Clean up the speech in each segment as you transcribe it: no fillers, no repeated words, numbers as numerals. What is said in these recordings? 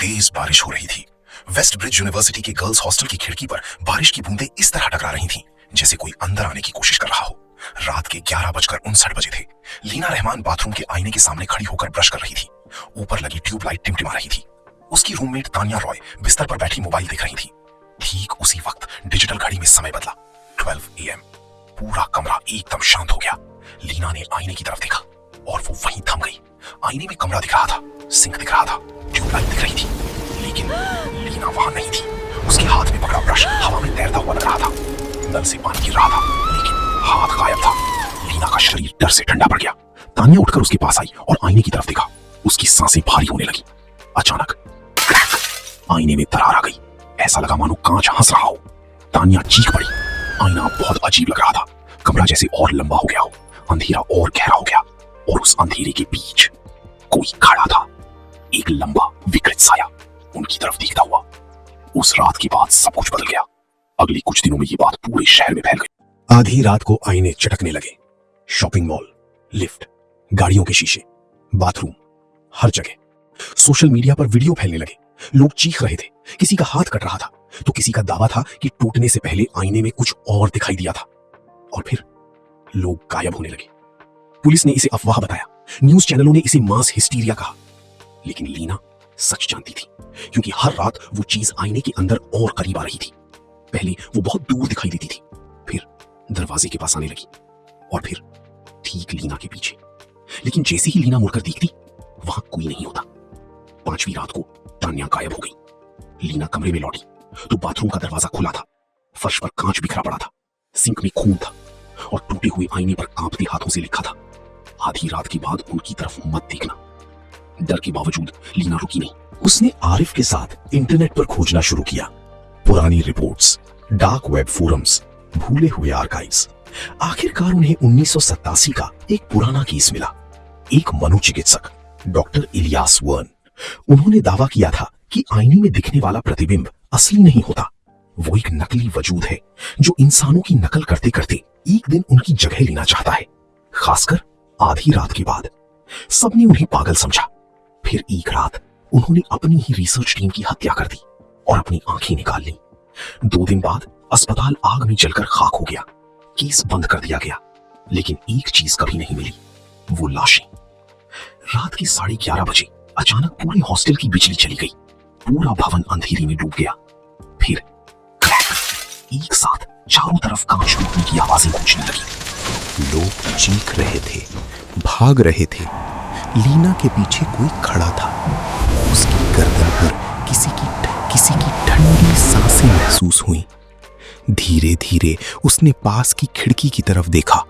तेज बारिश हो रही थी। वेस्ट ब्रिज यूनिवर्सिटी के गर्ल्स हॉस्टल की खिड़की पर बारिश की बूंदें इस तरह टकरा रही थीं, जैसे कोई अंदर आने की कोशिश कर रहा हो। रात के 11:59 बजे थे। लीना रहमान बाथरूम के आईने के सामने खड़ी होकर ब्रश कर रही थी। ऊपर लगी ट्यूबलाइट टिमटिमा रही थी। उसकी रूममेट तानिया रॉय बिस्तर पर बैठी मोबाइल देख रही थी। ठीक उसी वक्त डिजिटल घड़ी में समय बदला। 12 AM। पूरा कमरा एकदम शांत हो गया। लीना ने आईने की तरफ देखा और वो वहीं थम गई। आईने में कमरा दिख रहा था, सिंक दिख रहा था, ट्यूबलाइट दिख रही थी, लेकिन लीना वहां नहीं थी। उसके हाथ में पकड़ा ब्रश हवा में तैरता हुआ लग रहा था। नल से पानी गिर रहा था, लेकिन हाथ गायब था। लीना का शरीर डर से ठंडा पड़ गया। तानिया उठकर उसके पास आई और आईने की तरफ देखा। उसकी सांसें भारी होने लगी। अचानक क्रैक, आईने में दरार आ गई। ऐसा लगा मानो कांच हंस रहा हो। तानिया चीख पड़ी। आईना बहुत अजीब लग रहा था। कमरा जैसे और लंबा हो गया हो, अंधेरा और गहरा हो गया, और उस अंधेरे के बीच कोई खड़ा था। एक लंबा विकृत साया उनकी तरफ देखता हुआ। उस रात के बाद सब कुछ बदल गया। अगले कुछ दिनों में ये बात पूरे शहर में फैल गई। आधी रात को आईने चटकने लगे। शॉपिंग मॉल, लिफ्ट, गाड़ियों के शीशे, बाथरूम, हर जगह। सोशल मीडिया पर वीडियो फैलने लगे। लोग चीख रहे थे। किसी का हाथ कट रहा था तो किसी का दावा था कि टूटने से पहले आईने में कुछ और दिखाई दिया था। और फिर लोग गायब होने लगे। पुलिस ने इसे अफवाह बताया। न्यूज चैनलों ने इसे मास हिस्टीरिया कहा। लेकिन लीना सच जानती थी, क्योंकि हर रात वो चीज आईने के अंदर और करीब आ रही थी। पहले वो बहुत दूर दिखाई देती थी, फिर दरवाजे के पास आने लगी, और फिर ठीक लीना के पीछे। लेकिन जैसे ही लीना मुड़कर देखती, वहां कोई नहीं होता। 5वीं रात को तानिया गायब हो गई। लीना कमरे में लौटी तो बाथरूम का दरवाजा खुला था। फर्श पर कांच बिखरा पड़ा था, सिंक में खून था, और टूटे हुए आईने पर कांपते हाथों से लिखा था, आधी रात के बाद उनकी तरफ मत देखना। डर के बावजूद लीना रुकी नहीं। उसने आरिफ के साथ इंटरनेट पर खोजना शुरू किया। पुरानी रिपोर्ट्स, डार्क वेब फोरम्स, भूले हुए आर्काइव्स। आखिरकार उन्हें 1987 का एक पुराना केस मिला। एक मनोचिकित्सक डॉक्टर इलियास वर्न, उन्होंने दावा किया था कि आईने में दिखने वाला प्रतिबिंब असली नहीं होता। वो एक नकली वजूद है जो इंसानों की नकल करते करते एक दिन उनकी जगह लेना चाहता है, खासकर आधी रात के बाद। सबने उन्हें पागल समझा। फिर एक रात उन्होंने अपनी ही रिसर्च टीम की हत्या कर दी और अपनी आंखें निकाल ली। 2 दिन बाद अस्पताल आग में जलकर खाक हो गया। केस बंद कर दिया गया, लेकिन एक चीज कभी नहीं मिली, वो लाशें। रात के 11:30 बजे अचानक पूरे हॉस्टल की बिजली चली गई। पूरा भवन अंधेरे में डूब गया। फिर क्रैक, एक साथ चारों तरफ कांच टूटने की आवाजें गूंजने लगी। लोग चीख रहे थे, भाग रहे थे। लीना के पीछे कोई खड़ा था। उसकी गर्दन पर किसी की ठंडी सांसें महसूस हुई। धीरे धीरे उसने पास की खिड़की की तरफ देखा।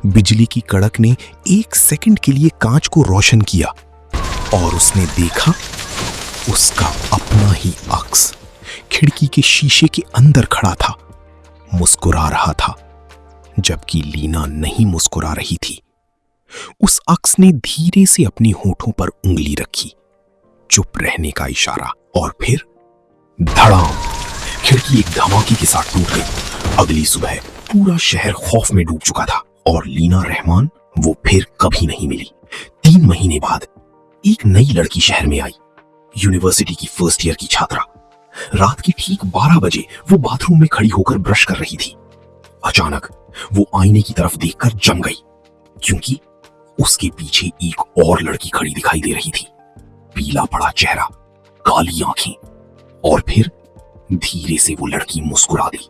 बिजली की कड़क ने 1 सेकंड के लिए कांच को रोशन किया, और उसने देखा उसका अपना ही अक्स खिड़की के शीशे के अंदर खड़ा था, मुस्कुरा रहा था, जबकि लीना नहीं मुस्कुरा रही थी। उस अक्स ने धीरे से अपने होठों पर उंगली रखी, चुप रहने का इशारा, और फिर धड़ाम, खिड़की एक धमाके के साथ टूट गई। अगली सुबह पूरा शहर खौफ में डूब चुका था, और लीना रहमान वो फिर कभी नहीं मिली। 3 महीने बाद एक नई लड़की शहर में आई, यूनिवर्सिटी की फर्स्ट ईयर की छात्रा। रात के ठीक 12 बजे वो बाथरूम में खड़ी होकर ब्रश कर रही थी। अचानक वो आईने की तरफ देखकर जम गई, क्योंकि उसके पीछे एक और लड़की खड़ी दिखाई दे रही थी। पीला पड़ा चेहरा, काली आंखें, और फिर धीरे से वो लड़की मुस्कुरा दी।